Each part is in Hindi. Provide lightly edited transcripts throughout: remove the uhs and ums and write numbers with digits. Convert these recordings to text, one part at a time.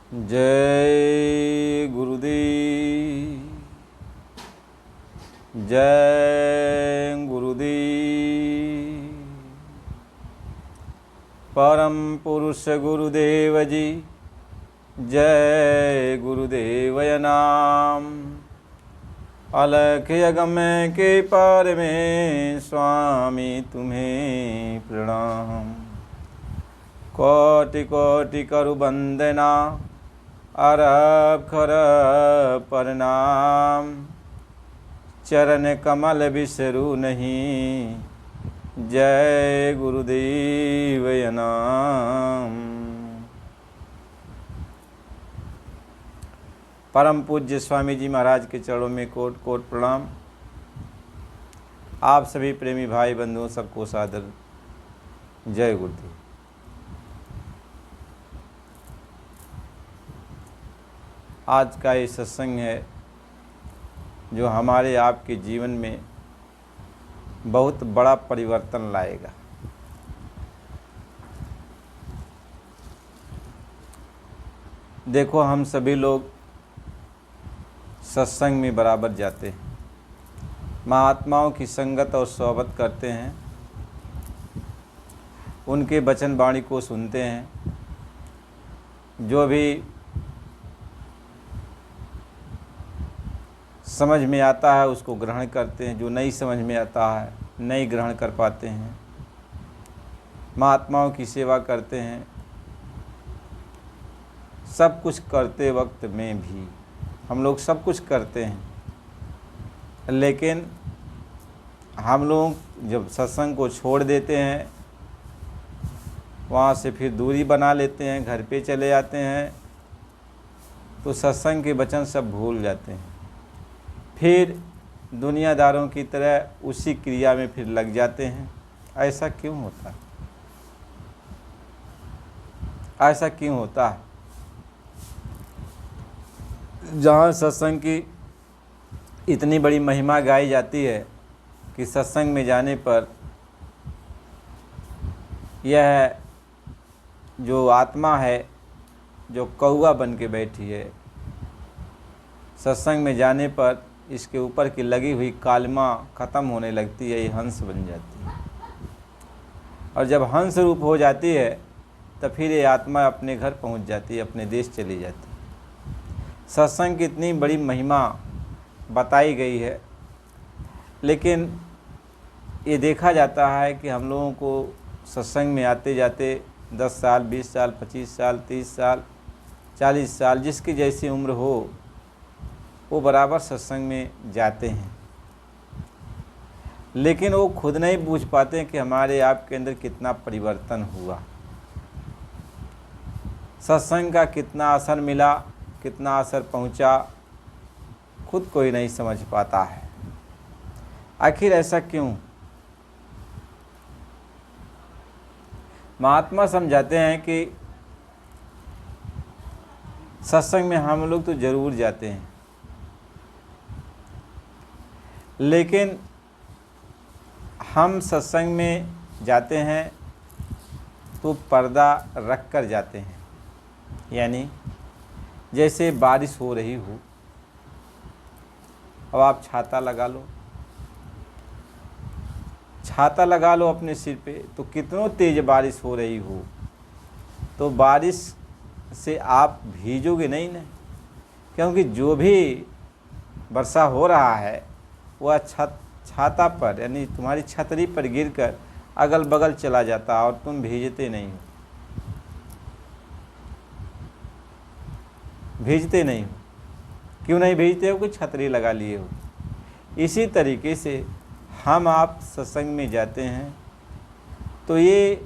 जय गुरुदेव, जय गुरुदेव। परम पुरुष गुरुदेव जी, जय गुरुदेव नाम। अलख अगम्य के पार में स्वामी तुम्हें प्रणाम। कोटि कोटि करु वंदना, अरब खरब प्रणाम। चरण कमल बिसरू नहीं, जय गुरुदेव नाम। परम पूज्य स्वामी जी महाराज के चरणों में कोट कोट प्रणाम। आप सभी प्रेमी भाई बंधुओं सबको सादर जय गुरुदेव। आज का ये सत्संग है जो हमारे आपके जीवन में बहुत बड़ा परिवर्तन लाएगा। देखो, हम सभी लोग सत्संग में बराबर जाते हैं, महात्माओं की संगत और सोहबत करते हैं, उनके वचन वाणी को सुनते हैं। जो भी समझ में आता है उसको ग्रहण करते हैं, जो नहीं समझ में आता है नहीं ग्रहण कर पाते हैं। महात्माओं की सेवा करते हैं। सब कुछ करते वक्त में भी हम लोग सब कुछ करते हैं, लेकिन हम लोग जब सत्संग को छोड़ देते हैं, वहाँ से फिर दूरी बना लेते हैं, घर पे चले जाते हैं, तो सत्संग के वचन सब भूल जाते हैं। फिर दुनियादारों की तरह उसी क्रिया में फिर लग जाते हैं। ऐसा क्यों होता है? ऐसा क्यों होता है? जहाँ सत्संग की इतनी बड़ी महिमा गाई जाती है कि सत्संग में जाने पर यह जो आत्मा है, जो कौवा बन के बैठी है, सत्संग में जाने पर इसके ऊपर की लगी हुई कालिमा ख़त्म होने लगती है, ये हंस बन जाती है। और जब हंस रूप हो जाती है तो फिर ये आत्मा अपने घर पहुंच जाती है, अपने देश चली जाती है। सत्संग की इतनी बड़ी महिमा बताई गई है, लेकिन ये देखा जाता है कि हम लोगों को सत्संग में आते जाते 10 साल, 20 साल, 25 साल, 30 साल, 40 साल, जिसकी जैसी उम्र हो वो बराबर सत्संग में जाते हैं, लेकिन वो खुद नहीं बूझ पाते हैं कि हमारे आपके अंदर कितना परिवर्तन हुआ, सत्संग का कितना असर मिला, कितना असर पहुंचा, खुद कोई नहीं समझ पाता है। आखिर ऐसा क्यों? महात्मा समझाते हैं कि सत्संग में हम लोग तो जरूर जाते हैं, लेकिन हम सत्संग में जाते हैं तो पर्दा रख कर जाते हैं। यानी जैसे बारिश हो रही हो, अब आप छाता लगा लो, छाता लगा लो अपने सिर पे, तो कितनों तेज बारिश हो रही हो तो बारिश से आप भीगोगे नहीं ना, क्योंकि जो भी वर्षा हो रहा है वह छाता पर यानी तुम्हारी छतरी पर गिरकर अगल बगल चला जाता और तुम भीगते नहीं हो, भीगते नहीं हो। क्यों नहीं भीगते हो? कि छतरी लगा लिए हो। इसी तरीके से हम आप सत्संग में जाते हैं तो ये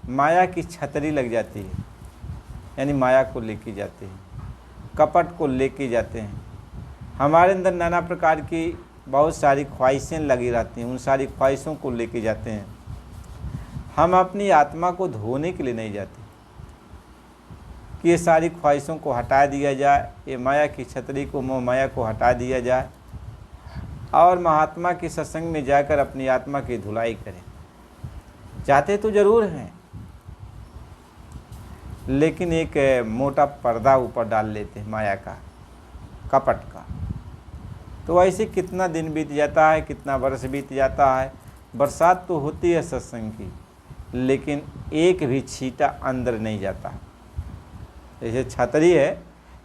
माया की छतरी लग जाती है, यानी माया को लेके जाते हैं, कपट को लेके जाते हैं। हमारे अंदर नाना प्रकार की बहुत सारी ख्वाहिशें लगी रहती हैं, उन सारी ख्वाहिशों को लेके जाते हैं। हम अपनी आत्मा को धोने के लिए नहीं जाते कि ये सारी ख्वाहिशों को हटा दिया जाए, ये माया की छतरी को, मोह माया को हटा दिया जाए और महात्मा के सत्संग में जाकर अपनी आत्मा की धुलाई करें। जाते तो जरूर हैं, लेकिन एक मोटा पर्दा ऊपर डाल लेते हैं माया का, कपट का। तो ऐसे कितना दिन बीत जाता है, कितना वर्ष बीत जाता है। बरसात तो होती है सत्संग की, लेकिन एक भी छींटा अंदर नहीं जाता। जैसे छतरी है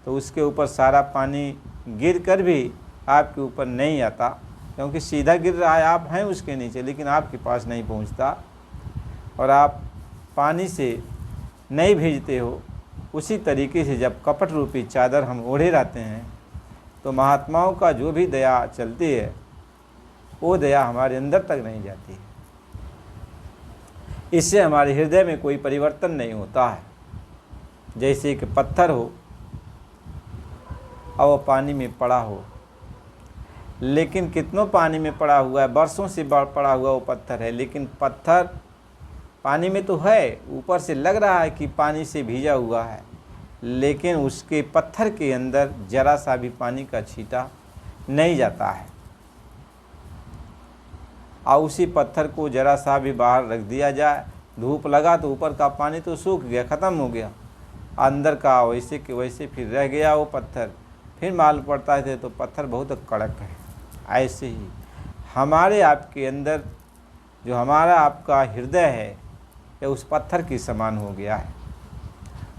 तो उसके ऊपर सारा पानी गिर कर भी आपके ऊपर नहीं आता, क्योंकि सीधा गिर रहा है, आप हैं उसके नीचे, लेकिन आपके पास नहीं पहुंचता और आप पानी से नहीं भीजते हो। उसी तरीके से जब कपट रूपी चादर हम ओढ़े रहते हैं तो महात्माओं का जो भी दया चलती है वो दया हमारे अंदर तक नहीं जाती है। इससे हमारे हृदय में कोई परिवर्तन नहीं होता है। जैसे कि पत्थर हो और वो पानी में पड़ा हो, लेकिन कितनों पानी में पड़ा हुआ है, बरसों से पड़ा हुआ वो पत्थर है, लेकिन पत्थर पानी में तो है, ऊपर से लग रहा है कि पानी से भीजा हुआ है, लेकिन उसके पत्थर के अंदर जरा सा भी पानी का छींटा नहीं जाता है। और उसी पत्थर को जरा सा भी बाहर रख दिया जाए, धूप लगा तो ऊपर का पानी तो सूख गया, ख़त्म हो गया, अंदर का वैसे के वैसे फिर रह गया वो पत्थर। फिर मालूम पड़ता है तो पत्थर बहुत कड़क है। ऐसे ही हमारे आपके अंदर जो हमारा आपका हृदय है ये उस पत्थर के समान हो गया है।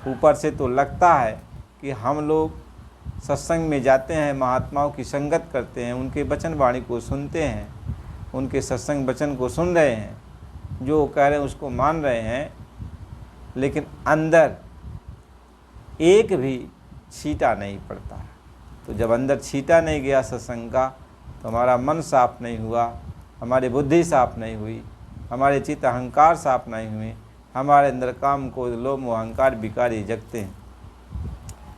ऊपर से तो लगता है कि हम लोग सत्संग में जाते हैं, महात्माओं की संगत करते हैं, उनके वचन वाणी को सुनते हैं, उनके सत्संग वचन को सुन रहे हैं, जो कह रहे हैं उसको मान रहे हैं, लेकिन अंदर एक भी छींटा नहीं पड़ता। तो जब अंदर छींटा नहीं गया सत्संग का तो हमारा मन साफ नहीं हुआ, हमारी बुद्धि साफ नहीं हुई, हमारे चित्त अहंकार साफ नहीं हुए, हमारे अंदर काम को लोभ मोह अहंकार विकारी जगते हैं।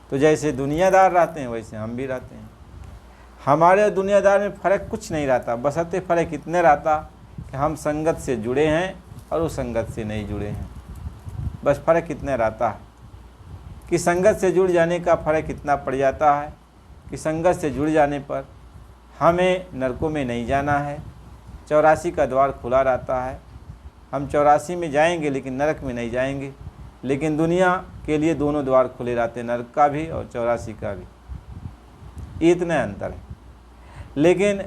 तो जैसे दुनियादार रहते हैं वैसे हम भी रहते हैं। हमारे और दुनियादार में फ़र्क कुछ नहीं रहता, बशर्ते फ़र्क इतने रहता कि हम संगत से जुड़े हैं और उस संगत से नहीं जुड़े हैं। बस फ़र्क इतना रहता है कि संगत से जुड़ जाने का फ़र्क इतना पड़ जाता है कि संगत से जुड़ जाने पर हमें नरकों में नहीं जाना है, 84 का द्वार खुला रहता है। हम 84 में जाएंगे लेकिन नरक में नहीं जाएंगे। लेकिन दुनिया के लिए दोनों द्वार खुले रहते हैं, नरक का भी और 84 का भी। इतना अंतर है। लेकिन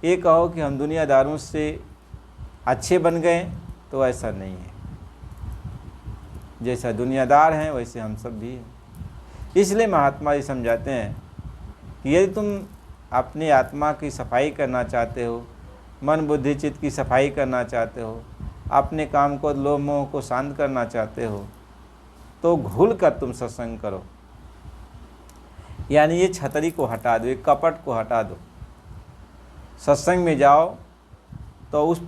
ये कहो कि हम दुनियादारों से अच्छे बन गए तो ऐसा नहीं है। जैसा दुनियादार हैं वैसे हम सब भी हैं। इसलिए महात्मा जी समझाते हैं कि यदि तुम अपनी आत्मा की सफाई करना चाहते हो, मन बुद्धि चित्त की सफाई करना चाहते हो, अपने काम को लोभ मोह को शांत करना चाहते हो, तो घुल कर तुम सत्संग करो। यानी ये छतरी को हटा दो, ये कपट को हटा दो। सत्संग में जाओ तो उस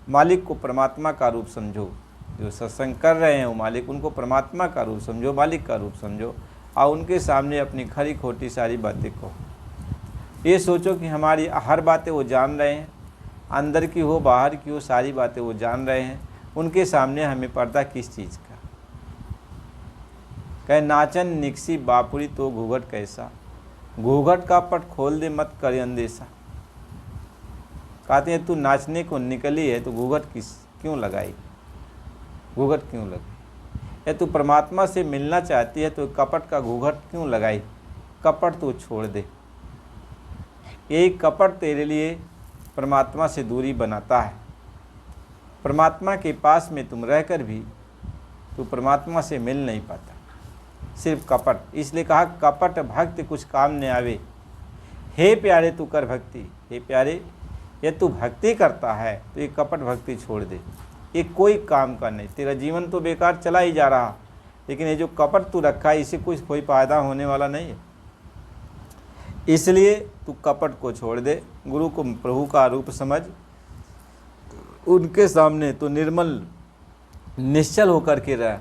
मालिक को परमात्मा का रूप समझो। जो सत्संग कर रहे हैं वो मालिक, उनको परमात्मा का रूप समझो, मालिक का रूप समझो, और उनके सामने अपनी खरी खोटी सारी बातें कहो। ये सोचो कि हमारी हर बातें वो जान रहे हैं, अंदर की हो बाहर की हो सारी बातें वो जान रहे हैं। उनके सामने हमें पर्दा किस चीज़ का? कहे नाचन निकसी बापुरी तो घूंघट कैसा, घूंघट का पट खोल दे मत करे अंदेशा। कहते हैं तू नाचने को निकली है तो घूंघट क्यों लगाई, घूंघट क्यों लगाई? या तू परमात्मा से मिलना चाहती है तो कपट का घूंघट क्यों लगाई? कपट तो छोड़ दे। यही कपट तेरे लिए परमात्मा से दूरी बनाता है। परमात्मा के पास में तुम रहकर भी तू परमात्मा से मिल नहीं पाता, सिर्फ कपट। इसलिए कहा कपट भक्ति कुछ काम न आवे। हे प्यारे तू कर भक्ति, हे प्यारे ये तू भक्ति करता है तो ये कपट भक्ति छोड़ दे, ये कोई काम का नहीं। तेरा जीवन तो बेकार चला ही जा रहा, लेकिन ये जो कपट तू रखा है इससे कुछ कोई फायदा होने वाला नहीं है। इसलिए तू कपट को छोड़ दे, गुरु को प्रभु का रूप समझ, उनके सामने तो निर्मल निश्चल होकर के रह।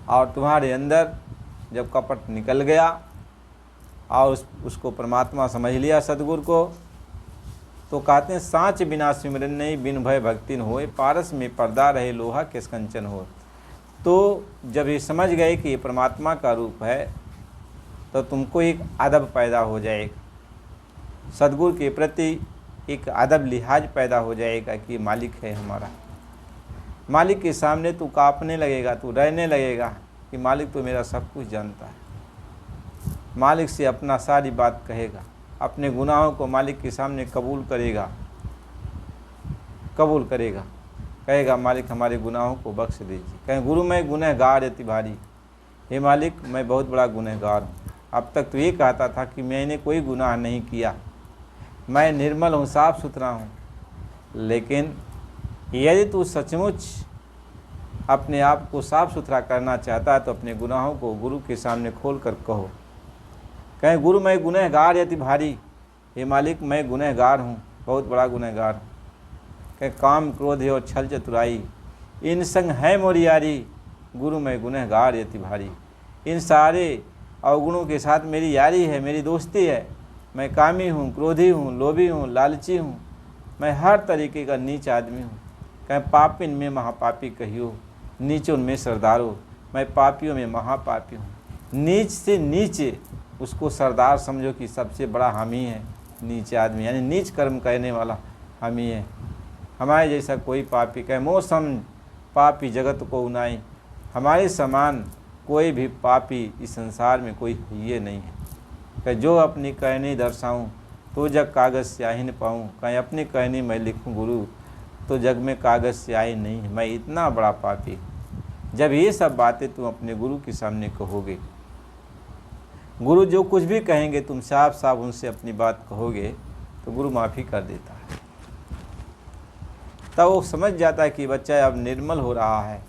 और तुम्हारे अंदर जब कपट निकल गया और उसको परमात्मा समझ लिया सदगुरु को, तो कहते हैं सांच बिना सिमरन नहीं, बिन भय भक्ति न होए, पारस में पर्दा रहे लोहा किस कंचन हो। तो जब ये समझ गए कि ये परमात्मा का रूप है तो तुमको एक अदब पैदा हो जाएगा, सदगुरु के प्रति एक अदब लिहाज पैदा हो जाएगा कि मालिक है हमारा, मालिक के सामने तू कांपने लगेगा, तू डरने लगेगा कि मालिक तो मेरा सब कुछ जानता है। मालिक से अपना सारी बात कहेगा, अपने गुनाहों को मालिक के सामने कबूल करेगा, कहेगा मालिक हमारे गुनाहों को बख्श दीजिए। कहें गुरु मैं गुनहगार अति भारी, हे मालिक मैं बहुत बड़ा गुनहगार हूँ। अब तक तो ये कहता था कि मैंने कोई गुनाह नहीं किया, मैं निर्मल हूँ, साफ़ सुथरा हूँ। लेकिन यदि तू सचमुच अपने आप को साफ़ सुथरा करना चाहता है तो अपने गुनाहों को गुरु के सामने खोल कर कहो। कहें गुरु मैं गुनहगार अति भारी, हे मालिक मैं गुनहगार हूँ, बहुत बड़ा गुनहगार हूँ। कहें काम क्रोध है और छल चतुराई इन संग है मोरी यारी, गुरु मैं गुनहगार अति भारी। इन सारे अवगुणों के साथ मेरी यारी है, मेरी दोस्ती है। मैं कामी हूँ, क्रोधी हूँ, लोभी हूँ, लालची हूँ, मैं हर तरीके का नीच आदमी हूँ। कहें पापिन में महापापी कहियो, नीच उनमें सरदारो, मैं पापियों में महापापी हूँ। नीच से नीचे उसको सरदार समझो कि सबसे बड़ा हम ही है, नीच आदमी यानी नीच कर्म करने वाला हम ही है। हमारे जैसा कोई पापी, कहे मौसम पापी जगत को उनाई, हमारे समान कोई भी पापी इस संसार में कोई ये नहीं है। कहे जो अपनी कहनी दर्शाऊँ तो जग कागज़ स्याही न पाऊँ, कहीं अपनी कहनी मैं लिखूँ गुरु तो जग में कागज़ स्याही नहीं है, मैं इतना बड़ा पापी। जब ये सब बातें तुम अपने गुरु के सामने कहोगे, गुरु जो कुछ भी कहेंगे तुम साफ साफ उनसे अपनी बात कहोगे तो गुरु माफ़ी कर देता है। तब वो समझ जाता है कि बच्चा अब निर्मल हो रहा है,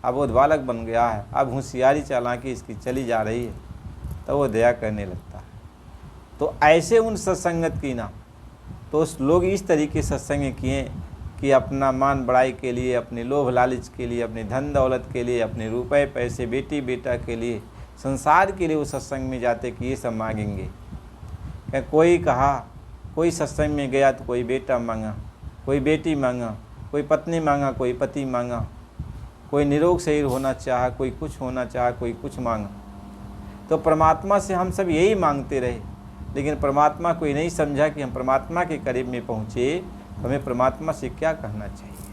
अब वो बालक बन गया है, अब होशियारी चालाकी इसकी चली जा रही है, तो वो दया करने लगता है। तो ऐसे उन सत्संगत की ना, तो लोग इस तरीके सत्संग किए कि अपना मान बड़ाई के लिए, अपने लोभ लालच के लिए, अपने धन दौलत के लिए, अपने रुपए पैसे बेटी बेटा के लिए, संसार के लिए वो सत्संग में जाते कि ये सब मांगेंगे। कोई कहा, कोई सत्संग में गया तो कोई बेटा मांगा, कोई बेटी मांगा, कोई पत्नी मांगा, कोई पति मांगा, कोई निरोग शरीर होना चाहा, कोई कुछ होना चाहा, कोई कुछ मांगा। तो परमात्मा से हम सब यही मांगते रहे, लेकिन परमात्मा को ये नहीं समझा कि हम परमात्मा के करीब में पहुँचे तो हमें परमात्मा से क्या कहना चाहिए।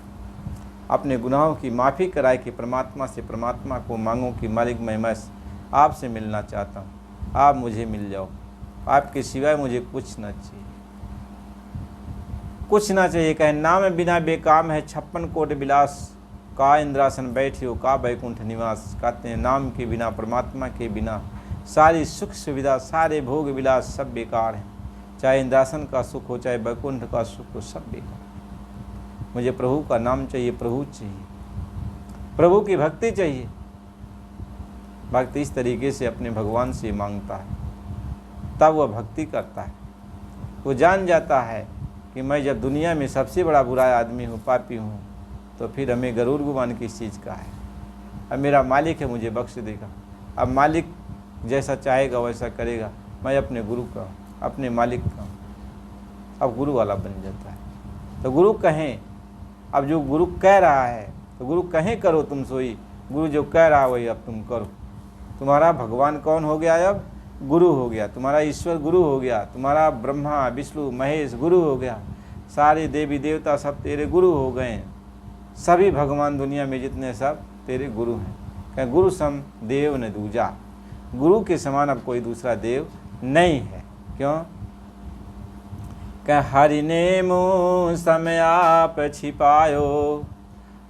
अपने गुनाहों की माफ़ी कराए कि परमात्मा से परमात्मा को मांगो कि मालिक मैं आपसे मिलना चाहता हूँ, आप मुझे मिल जाओ, आपके सिवाय मुझे कुछ ना चाहिए, कुछ ना चाहिए। कहे नाम बिना बेकाम है 56 कोट विलास, का इंद्रासन बैठियो का बैकुंठ निवास। कहते हैं नाम के बिना, परमात्मा के बिना सारी सुख सुविधा, सारे भोग विलास सब बेकार हैं। चाहे इंद्रासन का सुख हो, चाहे बैकुंठ का सुख हो, सब बेकार। मुझे प्रभु का नाम चाहिए, प्रभु चाहिए, प्रभु की भक्ति चाहिए। भक्त इस तरीके से अपने भगवान से मांगता है, तब वह भक्ति करता है। वो जान जाता है कि मैं जब दुनिया में सबसे बड़ा बुरा आदमी हूँ, पापी हूँ, तो फिर हमें गरूर गुमान किस चीज़ का है। अब मेरा मालिक है, मुझे बख्श देगा। अब मालिक जैसा चाहेगा वैसा करेगा। मैं अपने गुरु का, अपने मालिक का अब गुरु वाला बन जाता है। तो गुरु कहें, अब जो गुरु कह रहा है तो गुरु कहें करो तुम सोई, गुरु जो कह रहा है वही अब तुम करो। तुम्हारा भगवान कौन हो गया? अब गुरु हो गया। तुम्हारा ईश्वर गुरु हो गया। तुम्हारा ब्रह्मा विष्णु महेश गुरु हो गया। सारे देवी देवता सब तेरे गुरु हो गए हैं। सभी भगवान दुनिया में जितने सब तेरे गुरु हैं। क्या गुरु सम देव न दूजा, गुरु के समान अब कोई दूसरा देव नहीं है। क्यों? क्या हरि ने मुँह समय आप छिपायो,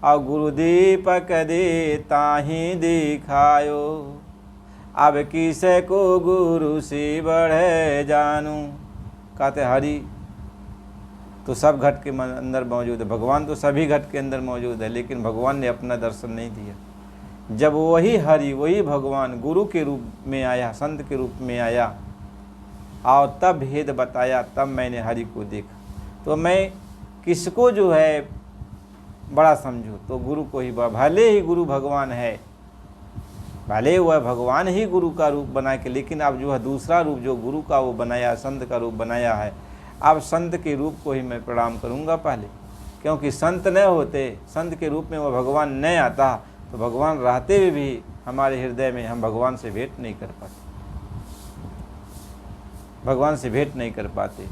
और गुरु दीपक दे ताही दिखायो। अब किसे को गुरु से बढ़े जानू। कहते हरि तो सब घट के अंदर मौजूद है, भगवान तो सभी घट के अंदर मौजूद है, लेकिन भगवान ने अपना दर्शन नहीं दिया। जब वही हरि, वही भगवान गुरु के रूप में आया, संत के रूप में आया और तब भेद बताया, तब मैंने हरि को देखा। तो मैं किसको जो है बड़ा समझूँ? तो गुरु को ही बड़ा। भले ही गुरु भगवान है, भले वह भगवान ही गुरु का रूप बना के, लेकिन अब जो है दूसरा रूप जो गुरु का वो बनाया, संत का रूप बनाया है, अब संत के रूप को ही मैं प्रणाम करूँगा पहले। क्योंकि संत न होते, संत के रूप में वह भगवान न आता, तो भगवान रहते हुए भी हमारे हृदय में हम भगवान से भेंट नहीं कर पाते, भगवान से भेंट नहीं कर पाते।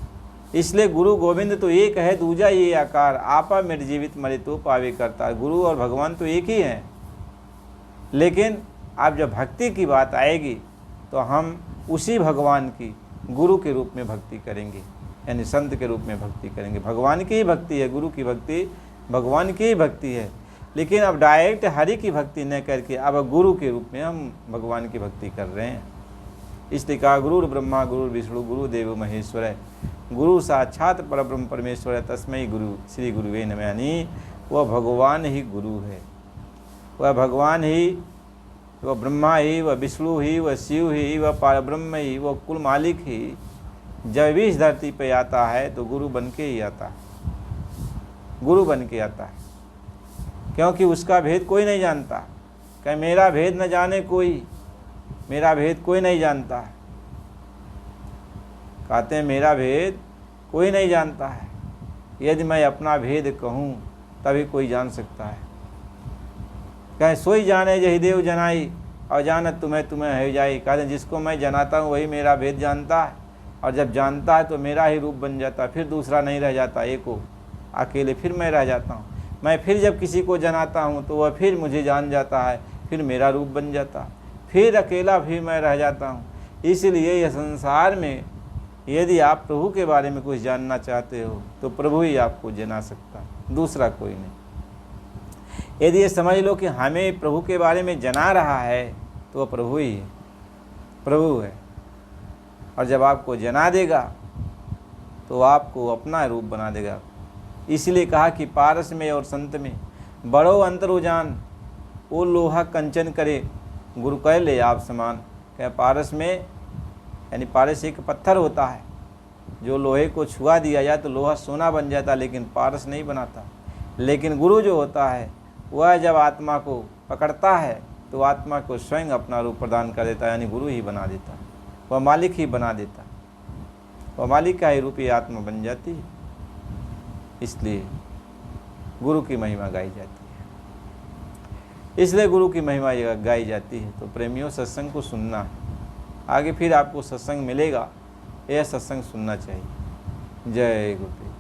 इसलिए गुरु गोविंद तो एक है, दूजा ये आकार, आपा मेरे जीवित मरे तो पावे करता। गुरु और भगवान तो एक ही हैं, लेकिन आप जब भक्ति की बात आएगी तो हम उसी भगवान की गुरु के रूप में भक्ति करेंगे, यानी संत के रूप में भक्ति करेंगे। भगवान की ही भक्ति है, गुरु की भक्ति भगवान की ही भक्ति है, लेकिन अब डायरेक्ट हरि की भक्ति न करके अब गुरु के रूप में हम भगवान की भक्ति कर रहे हैं। इसलिए कहा गुरु ब्रह्मा गुरु विष्णु गुरु देव महेश्वर, गुरु साक्षात परब्रह्म परमेश्वर तस्मै गुरु श्री गुरुवे नमः। यानी वह भगवान ही गुरु है, वह भगवान ही, वह ब्रह्मा ही, वह विष्णु ही, वह शिव ही, वह परब्रह्म ही, वह कुल मालिक ही जब भी इस धरती पे आता है तो गुरु बन के ही आता है, गुरु बन के आता है, क्योंकि उसका भेद कोई नहीं जानता। कहीं मेरा भेद न जाने कोई, मेरा भेद कोई नहीं जानता है। कहते हैं मेरा भेद कोई नहीं जानता है, यदि मैं अपना भेद कहूँ तभी कोई जान सकता है। कहें सोई जाने जही देव जनाई, और जानत तुम्हें तुम्हें है जाई। कहते हैं जिसको मैं जनाता हूँ वही मेरा भेद जानता है, और जब जानता है तो मेरा ही रूप बन जाता है, फिर दूसरा नहीं रह जाता, एक हो अकेले फिर मैं रह जाता हूँ। मैं फिर जब किसी को जनाता हूँ तो वह फिर मुझे जान जाता है, फिर मेरा रूप बन जाता है, फिर अकेला फिर मैं रह जाता हूँ। इसलिए यह संसार में यदि आप प्रभु के बारे में कुछ जानना चाहते हो तो प्रभु ही आपको जना सकता है, दूसरा कोई नहीं। यदि ये समझ लो कि हमें प्रभु के बारे में जना रहा है तो वह प्रभु ही है, प्रभु है। और जब आपको जना देगा तो आपको अपना रूप बना देगा। इसलिए कहा कि पारस में और संत में बड़ो अंतर हो जान, वो लोहा कंचन करे गुरु कह ले आप समान। क्या पारस में, यानी पारस एक पत्थर होता है, जो लोहे को छुआ दिया जाए तो लोहा सोना बन जाता, लेकिन पारस नहीं बनाता। लेकिन गुरु जो होता है वह जब आत्मा को पकड़ता है तो आत्मा को स्वयं अपना रूप प्रदान कर देता है, यानी गुरु ही बना देता है, वह मालिक ही बना देता है, वह मालिक का ही रूप ही आत्मा बन जाती है। इसलिए गुरु की महिमा गाई जाती है, इसलिए गुरु की महिमा गाई जाती है। तो प्रेमियों सत्संग को सुनना है, आगे फिर आपको सत्संग मिलेगा, यह सत्संग सुनना चाहिए। जय गुरुदेव।